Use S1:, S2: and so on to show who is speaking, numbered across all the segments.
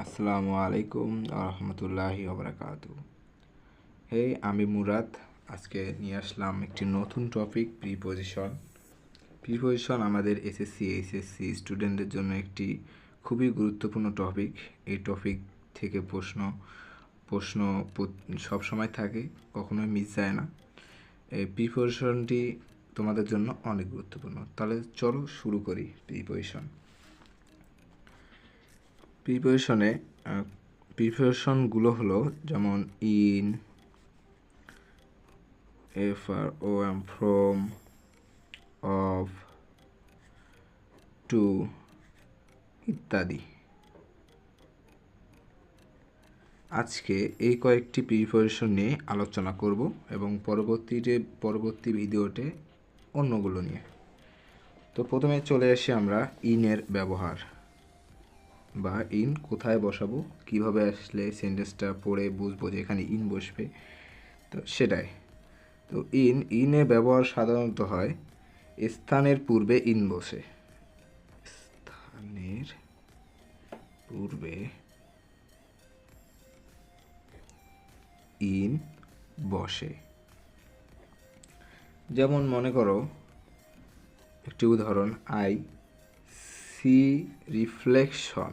S1: আসসালামু আলাইকুম রহমতুল্লাহি ওবরাকাতু। আমি মুরাদ। আজকে নিয়ে আসলাম একটি নতুন টপিক, প্রিপোজিশন। প্রিপোজিশন আমাদের এসএসসি এইচএসসি স্টুডেন্টদের জন্য একটি খুবই গুরুত্বপূর্ণ টপিক। এই টপিক থেকে প্রশ্ন সব সময় থাকে, কখনোই মিস যায় না। এই প্রিপোজিশনটি তোমাদের জন্য অনেক গুরুত্বপূর্ণ। তাহলে চলো শুরু করি। প্রিপোজিশনগুলো হলো যেমন ইন, from, of, to ইত্যাদি। আজকে এই কয়েকটি প্রিপোজিশন নিয়ে আলোচনা করব এবং পরবর্তী ভিডিওতে অন্যগুলো নিয়ে। তো প্রথমে চলে আসি আমরা ইনের ব্যবহার বা ইন কোথায় বসাবো, কিভাবে আসলে সেন্টেন্সটা পড়ে বুঝবো যে এখানে ইন বসবে, তো সেটাই। তো ইনের ব্যবহার সাধারণত হয় স্থানের পূর্বে ইন বসে। স্থানের পূর্বে ইন বসে। যেমন মনে করো একটি উদাহরণ, I see reflection,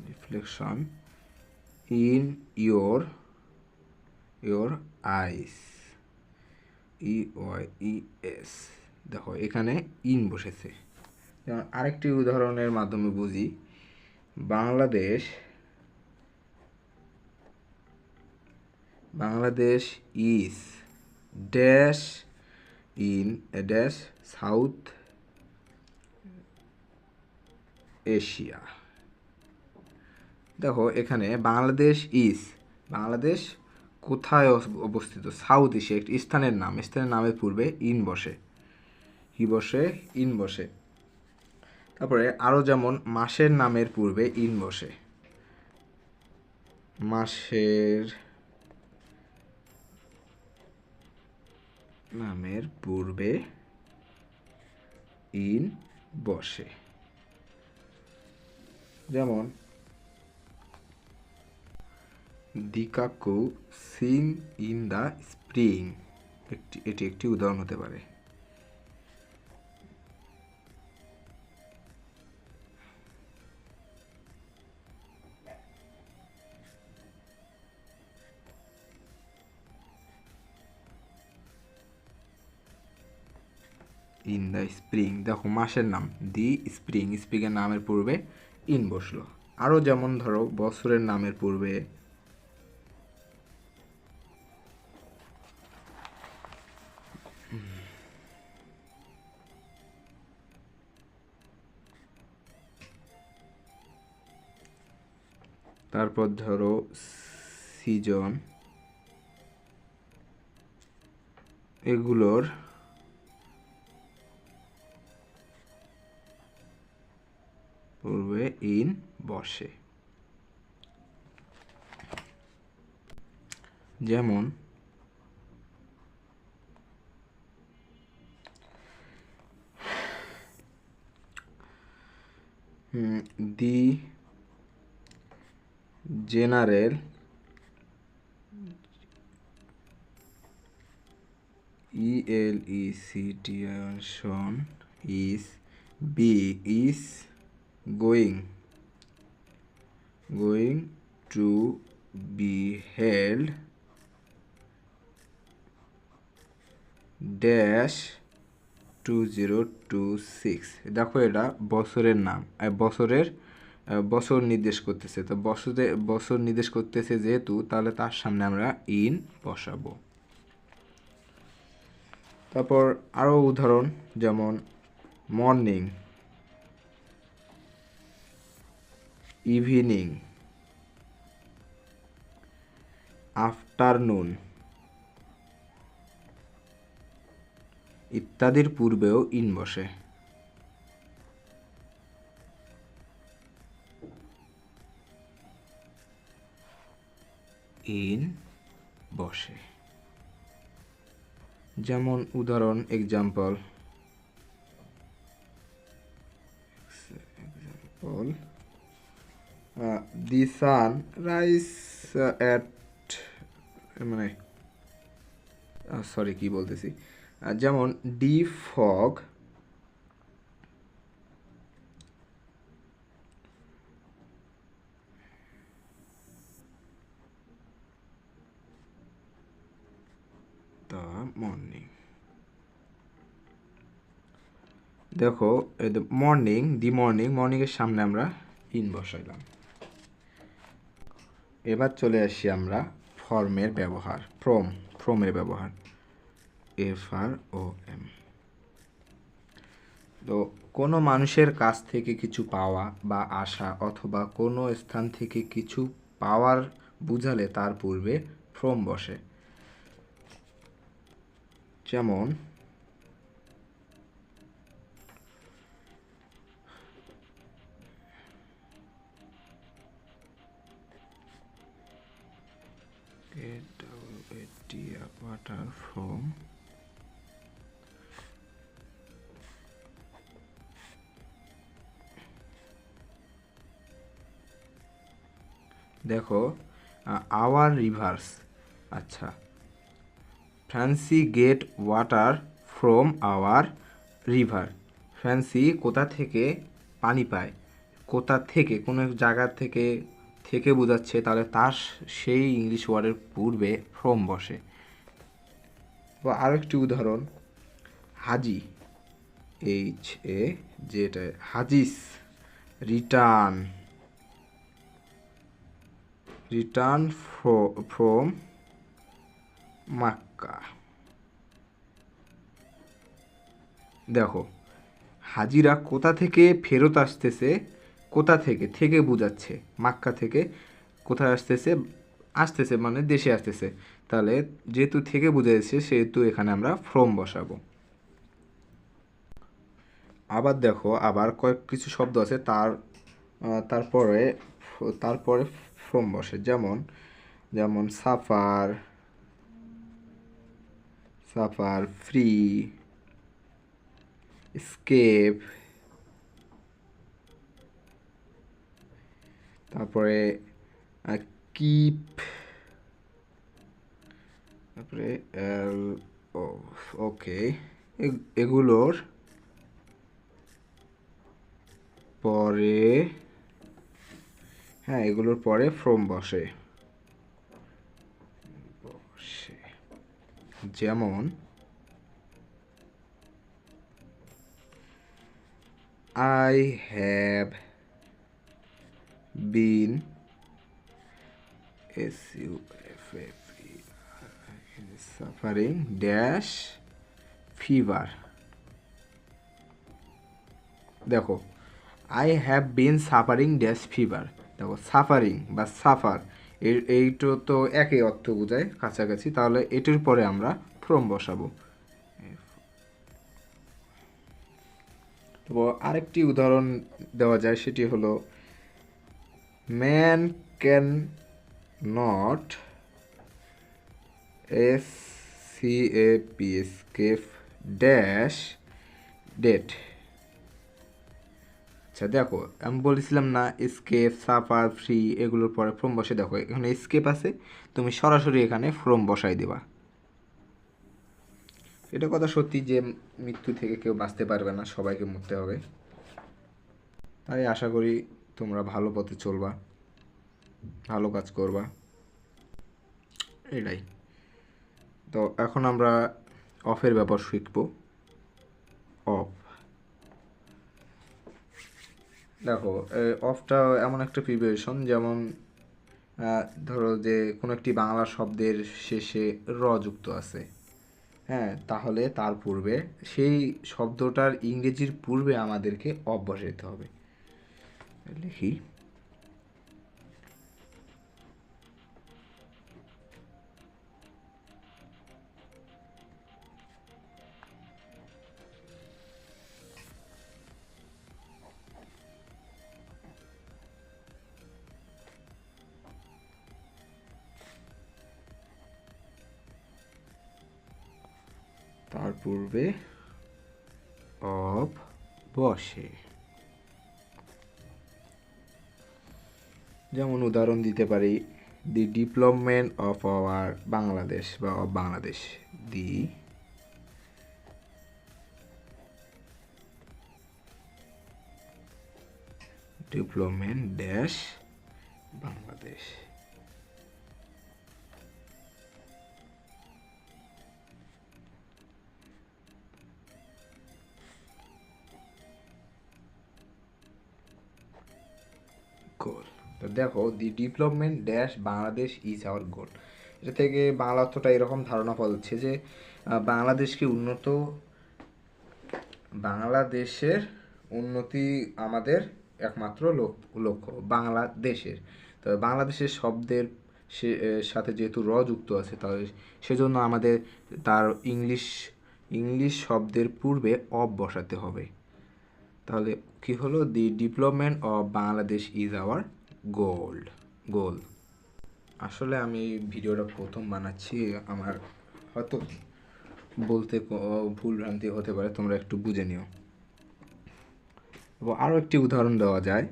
S1: reflection in your eyes, EYES। দেখো এখানে ইন বসেছে। যেমন আরেকটি উদাহরণের মাধ্যমে বুঝি, Bangladesh is dash in dash south Asia. দেখো এখানে বাংলাদেশ কোথায় অবস্থিত? সাউথ এশিয়া, একটি স্থানের নামের পূর্বে ইন বসে। কি বসে? ইন বসে। তারপরে আরও যেমন মাসের নামের পূর্বে ইন বসে। মাসের নামের পূর্বে ইন বসে। যেমন দি কাকু সিং ইন দ্য স্প্রিং, এটি একটি উদাহরণ হতে পারে। ইন দ্য স্প্রিং, দেখো মাসের নাম দি স্প্রিংয়ের নামের পূর্বে ইন বসলো। আরও যেমন ধরো বছরের নামের পূর্বে তারপর ধরো সিজন, এগুলোর পূর্বে ইন বসে। যেমন the general election is going to be held dash 2026। দেখো এটা বছরের নাম, বছর নির্দেশ করতেছে। তো বছর নির্দেশ করতেছে যেহেতু, তাহলে তার সামনে আমরা ইন বসাবো। তারপর আরও উদাহরণ, যেমন মর্নিং, ইভিনিং, আফটারনুন ইত্যাদির পূর্বেও ইন বসে। ইন বসে। যেমন উদাহরণ, example, all the sun rise at মানে সরি কি বলতেছি, যেমন ডি ফগ দ্য মর্নিং। দেখো মর্নিং, দি মর্নিং, মর্নিংয়ের সামনে আমরা ইন বসাইলাম। এবার চলে আসি আমরা ফর্মের ব্যবহার, ফ্রমের ব্যবহার, FROM। তো কোনো মানুষের কাছ থেকে কিছু পাওয়া বা আসা অথবা কোনো স্থান থেকে কিছু পাওয়ার বুঝালে তার পূর্বে ফ্রম বসে। যেমন water from দেখো আওয়ার রিভার্স, আচ্ছা fancy get water from our river. Fancy কোথা থেকে পানি পায়, কোথা থেকে, কোনো জায়গা থেকে থেকে বোঝাচ্ছে, তাহলে তার সেই ইংলিশ ওয়ার্ডের পূর্বে ফ্রম বসে। বা আরেকটি উদাহরণ, হাজি, HA যেটা হাজিস রিটার্ন ফ্রম মাক্কা। দেখো হাজিরা কোথা থেকে ফেরত আসতেছে, কোথা থেকে থেকে বোঝাচ্ছে, মাক্কা থেকে কোথায় আসতেছে মানে দেশে আসতেছে, তাহলে যেহেতু থেকে বোঝাচ্ছে সেহেতু এখানে আমরা ফ্রম বসাবো। আবার দেখো আবার কিছু শব্দ আছে তারপরে ফ্রম বসে, যেমন সাফার, ফ্রি, স্কেপ, তারপরে কিপ, তারপরে ওকে, এগুলোর পরে ফ্রম বসে। যেমন I have been suffering dash fever। দেখো I have been suffering dash fever, দেখো সাফারিং বা সাফার এইটা তো একই অর্থ বোঝায় কাছাকাছি, তাহলে এটির পরে আমরা ফ্রম বসাবো। তো আরেকটি উদাহরণ দেওয়া যায়, সেটি হলো man can not escape dash death. আচ্ছা দেখো আমি বলেছিলাম না স্কেপ, সাফার, ফ্রি এগুলোর পরে ফ্রম বসে, দেখো এখানে স্কেপ আছে, তুমি সরাসরি এখানে ফ্রম বসাই দেবা। এটা কথা সত্যি যে মৃত্যু থেকে কেউ বাঁচতে পারবে না, সবাইকে মরতে হবে। তাই আশা করি তোমরা ভালো পথে চলবা, ভালো কাজ করবা, এটাই। তো এখন আমরা অফের ব্যাপার শিখব। অফ, দেখো অফটা এমন একটা প্রিপারেশন, যেমন ধরো যে কোনো একটি বাংলা শব্দের শেষে র যুক্ত আছে, হ্যাঁ, তাহলে তার পূর্বে সেই শব্দটার ইংরেজির পূর্বে আমাদেরকে অফ বসাইতে হবে। লিখি তার পূর্বে অফ বসে। যেমন উদাহরণ দিতে পারি, the development of our Bangladesh বা of Bangladesh, the development dash Bangladesh. Goal. তো দেখো, the development dash Bangladesh is our goal. এটা থেকে বাংলা অর্থটা এরকম ধারণা পাওয়া যাচ্ছে যে বাংলাদেশকে বাংলাদেশের উন্নতি আমাদের একমাত্র লক্ষ্য বাংলাদেশের। তবে বাংলাদেশের শব্দের সাথে যেহেতু র যুক্ত আছে, তাহলে সেজন্য আমাদের তার ইংলিশ শব্দের পূর্বে অফ বসাতে হবে। তাহলে কি হলো, দি development of Bangladesh is our গোল। আসলে আমি ভিডিওটা প্রথম বানাচ্ছি, আমার হয়তো বলতে ভুল ভ্রান্তি হতে পারে, তোমরা একটু বুঝে নিও। এবং আরও একটি উদাহরণ দেওয়া যায়,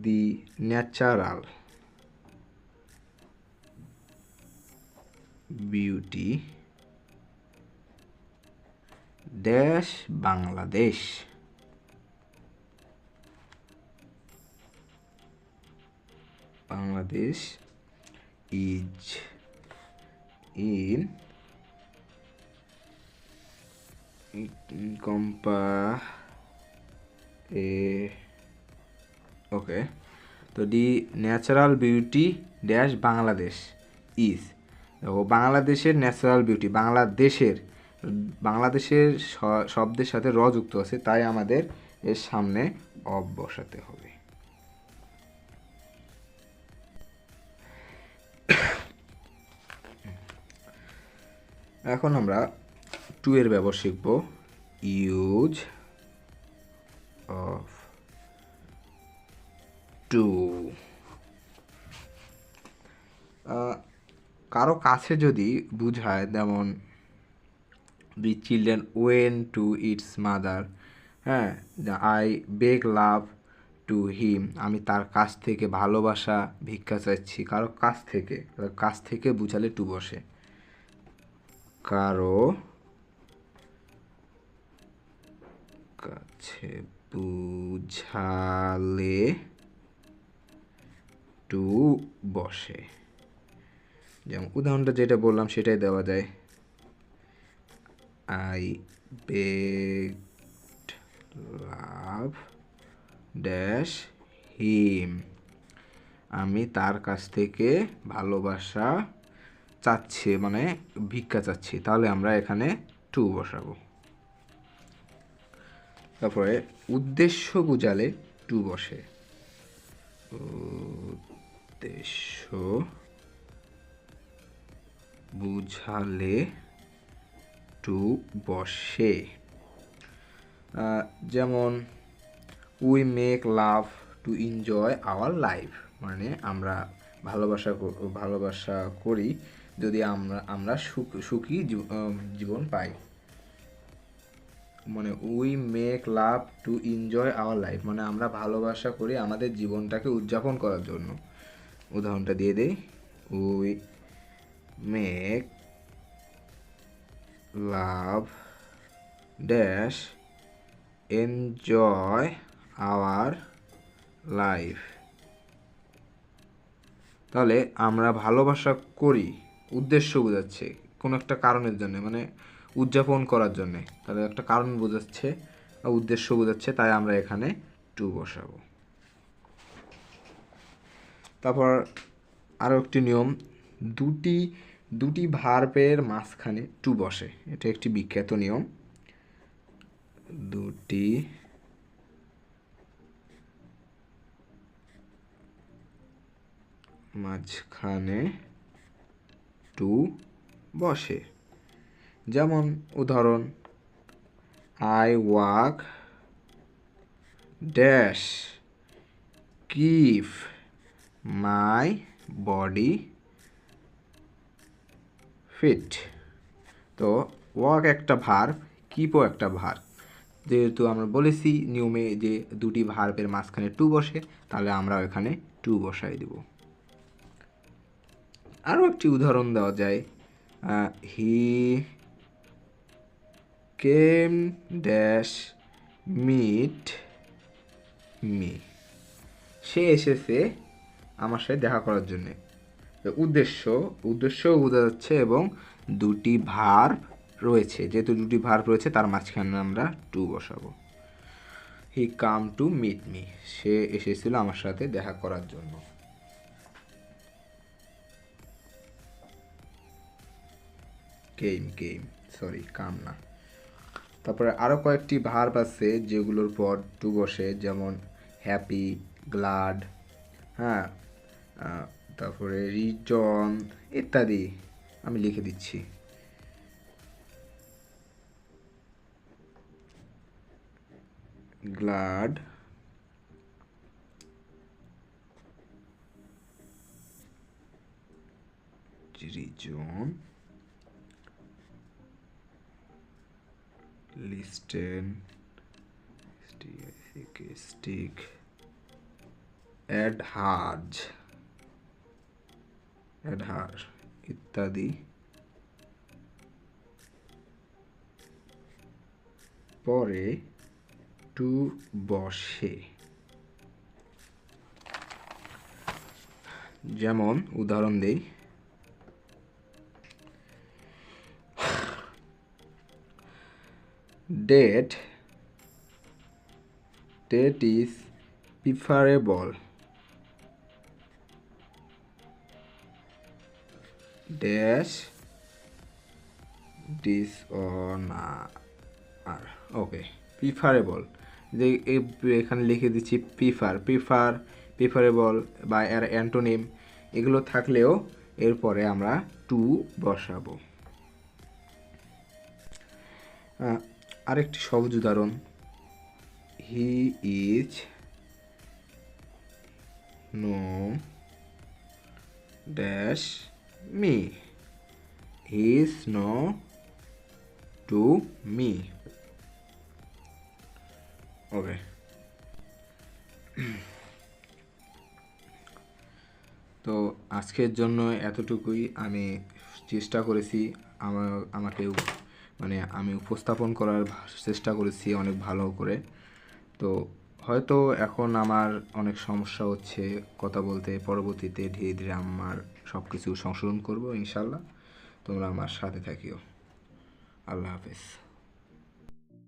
S1: the natural beauty dash Bangladesh is in okay. তো the natural beauty dash Bangladesh is, বাংলাদেশের ন্যাচারাল বিউটি, বাংলাদেশের শব্দের সাথে র যুক্ত আছে, তাই আমাদের এর সামনে অফ বসাতে হবে। এখন আমরা 2 এর ব্যবহার শিখব, ইউজ অফ টু। কারো কাছে যদি বুঝায়, যেমন the children when to its mother, হ্যাঁ, I beg love to him, আমি তার কাছ থেকে ভালোবাসা ভিক্ষা চাইছি। কারো কাছ থেকে বুঝালে টু বসে। কারো কাছে বুঝালে টু বসে। যেমন উদাহরণটা যেটা বললাম সেটাই দেওয়া যায়, I begged love dash him, আমি তার কাছ থেকে ভালোবাসা চাচ্ছি, মানে ভিক্ষা চাচ্ছি। তাহলে আমরা এখানে টু বসাবো। তারপরে উদ্দেশ্য বুঝালে টু বসে, উদ্দেশ্য বুঝালে টু বসে। যেমন we make love to enjoy our life, মানে আমরা ভালোবাসা করি যদি আমরা সুখী জীবন পাই। মানে we make love to enjoy our life, মানে আমরা ভালোবাসা করি আমাদের জীবনটাকে উদযাপন করার জন্য। উদাহরণটা দিয়ে দেই, we make love dash enjoy our life. তাহলে আমরা ভালোবাসা করি, উদ্দেশ্য বোঝাচ্ছে কোনো একটা কারণের জন্য, মানে উদযাপন করার জন্যে। তাহলে একটা কারণ বোঝাচ্ছে, উদ্দেশ্য বোঝাচ্ছে, তাই আমরা এখানে টু বসাবো। তারপর আরও একটি নিয়ম, দুটি ভার্বের মাঝখানে টু বসে। এটা একটি বিখ্যাত নিয়ম, দুটি মাঝখানে টু বসে। যেমন উদাহরণ, I walk dash keep my body fit. তো ওয়াক একটা ভার্ব, কিপও একটা ভার্ব, যেহেতু আমরা বলেছি নিয়মে যে দুটি ভার্বের মাঝখানে টু বসে, তাহলে আমরা এখানে টু বসাই দেব। আরও একটি উদাহরণ দেওয়া যায়, হি কেম ড্যাশ মিট মি। সে এসেছে আমার সাথে দেখা করার জন্যে। উদ্দেশ্য বোঝা যাচ্ছে এবং দুটি ভার্ব রয়েছে, যেহেতু দুটি ভার্ব রয়েছে তার মাঝখানে আমরা টু বসাবো। হি কাম টু মিট মি, সে এসেছিল আমার সাথে দেখা করার জন্য। কাম না। তারপরে আরও কয়েকটি ভার্ব আছে যেগুলোর পর টু বসে, যেমন হ্যাপি, গ্লাড, হ্যাঁ, তারপরে রিজন ইত্যাদি। আমি লিখে দিচ্ছি। Glad, reason, listen, stick, adhere ইত্যাদি পরে টু বসে। যেমন উদাহরণ দেই, death is preferable dash dishonour. Okay, preferable, যে এখানে লিখে দিচ্ছি প্রিফারেবল বা এর অ্যান্টোনিম, এগুলো থাকলেও এরপরে আমরা টু বসাবো। আরেকটি সহজ উদাহরণ, he is know dash me, he is know to me. Okay, তো আজকের জন্য এতটুকুই। আমি চেষ্টা করেছি আমি উপস্থাপন করার চেষ্টা করেছি অনেক ভালো করে। তো হয়তো এখন আমার অনেক সমস্যা হচ্ছে কথা বলতে, পরবর্তীতে ধীরে ধীরে আমার সব কিছু সংশোধন করবো ইনশাল্লাহ। তোমরা আমার সাথে থাকিও। আল্লাহ হাফেজ।